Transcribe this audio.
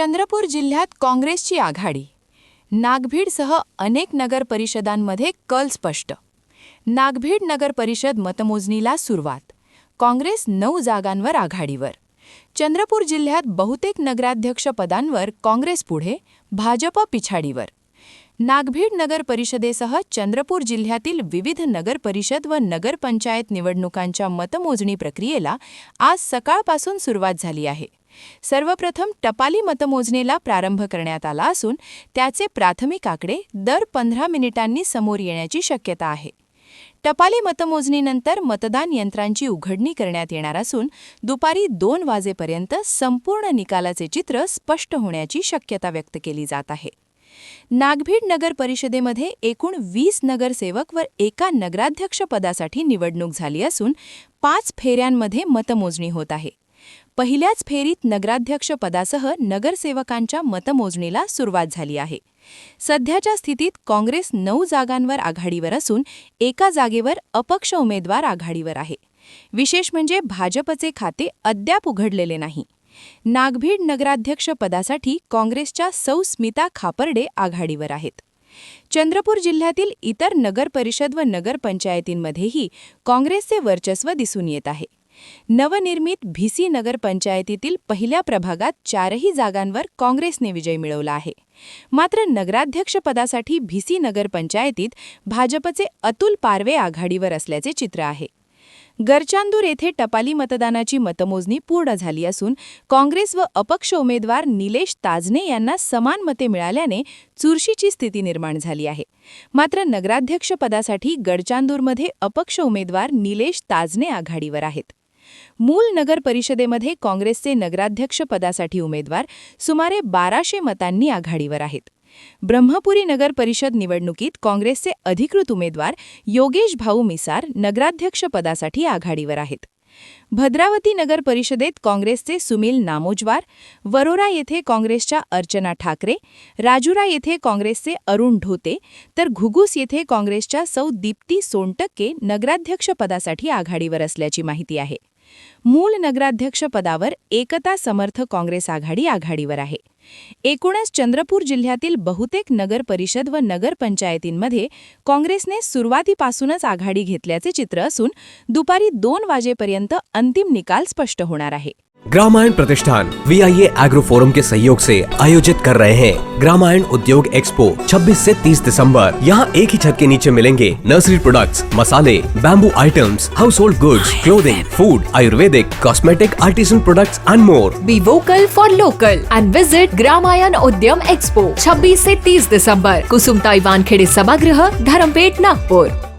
चंद्रपूर जिल्ह्यात काँग्रेसची आघाडी. नागभीडसह अनेक नगर परिषदांमध्ये कल स्पष्ट. नागभीड नगर परिषद मतमोजणीला सुरुवात. काँग्रेस 9 जागांवर आघाडीवर. चंद्रपूर जिल्ह्यात बहुतेक नगराध्यक्ष पदांवर काँग्रेस पुढे, भाजप पिछाडीवर. नागभीड नगर परिषदेसह चंद्रपूर जिल्ह्यातील विविध नगर परिषद व नगरपंचायत निवडणुकांच्या मतमोजणी प्रक्रियेला आज सकाळपासून सुरुवात झाली आहे. सर्वप्रथम टपाली मतमोजणीला प्रारंभ करण्यात आला असून त्याचे प्राथमिक आकडे दर 15 मिनिटांनी समोर येण्याची शक्यता आहे. टपाली मतमोजणीनंतर मतदान यंत्रांची उघडणी करण्यात येणार असून दुपारी 2 वाजेपर्यंत संपूर्ण निकालाचे चित्र स्पष्ट होण्याची शक्यता व्यक्त केली जात आहे. नागभीड नगर परिषदेमध्ये एकूण 20 नगरसेवक व एका नगराध्यक्ष पदासाठी निवडणूक झाली असून 5 फेऱ्यांमध्ये मतमोजणी होत आहे. पहिल्याच फेरीत नगराध्यक्ष पदासह नगरसेवकांच्या मतमोजणीला सुरुवात झाली आहे. सध्याच्या स्थितीत काँग्रेस 9 जागांवर आघाडीवर असून एका जागेवर अपक्ष उमेदवार आघाडीवर आहे. विशेष म्हणजे भाजपचे खाते अद्याप उघडलेले नाही. नागभीड नगराध्यक्ष पदासाठी काँग्रेसच्या सौ स्मिता खापर्डे आघाडीवर आहेत. चंद्रपूर जिल्ह्यातील इतर नगर परिषद व नगरपंचायतींमध्येही काँग्रेसचे वर्चस्व दिसून येत आहे. नवनिर्मित भिसी नगरपंचायतीतील पहिल्या प्रभागात 4ही जागांवर काँग्रेसने विजय मिळवला आहे. मात्र नगराध्यक्ष पदासाठी भिसी नगरपंचायतीत भाजपचे अतुल पारवे आघाडीवर असल्याचे चित्र आहे. गरचांदूर येथे टपाली मतदानाची मतमोजणी पूर्ण झाली असून काँग्रेस व अपक्ष उमेदवार निलेश ताजने यांना समान मते मिळाल्याने चुरशीची स्थिती निर्माण झाली आहे. मात्र नगराध्यक्ष पदासाठी गडचांदूरमध्ये अपक्ष उमेदवार निलेश ताजने आघाडीवर आहेत. मूल नगर परिषदेमध्ये काँग्रेसचे नगराध्यक्ष पदासाठी उमेदवार सुमारे 1200 मतांनी आघाडीवर आहेत. ब्रह्मपुरी नगर परिषद निवडणुकीत काँग्रेसचे अधिकृत उमेदवार योगेश भाऊ मिसार नगराध्यक्ष पदासाठी आघाडीवर आहेत. भद्रावती नगर परिषदेत काँग्रेसचे सुनील नामोजवार, वरोरा येथे काँग्रेसच्या अर्चना ठाकरे, राजुरा येथे काँग्रेसचे अरुण ढोते तर घुगुस येथे काँग्रेसच्या सौ दीप्ती सोनटक्के नगराध्यक्ष पदासाठी आघाडीवर असल्याची माहिती आहे. मूल नगराध्यक्ष पदावर एकता समर्थ काँग्रेस आघाडीवर आहे. एकूणच चंद्रपूर जिल्ह्यातील बहुतेक नगर परिषद व नगरपंचायतींमध्ये काँग्रेसने सुरुवातीपासूनच आघाडी घेतल्याचे चित्र असून दुपारी 2 वाजेपर्यंत अंतिम निकाल स्पष्ट होणार आहे. ग्रामायण प्रतिष्ठान VIA एग्रो फोरम के सहयोग से आयोजित कर रहे हैं ग्रामायण उद्योग एक्सपो 26 से 30 दिसंबर। यहाँ एक ही छत के नीचे मिलेंगे नर्सरी प्रोडक्ट्स, मसाले, bamboo items, house hold goods, clothing, food, Ayurvedic, cosmetic, artisan products and more. Be vocal for local end visit Gramayan उद्यम एक्सपो 26 से 30 दिसंबर, कुसुमताई वानखेड़े सभागृह, धरमपेट, नागपुर।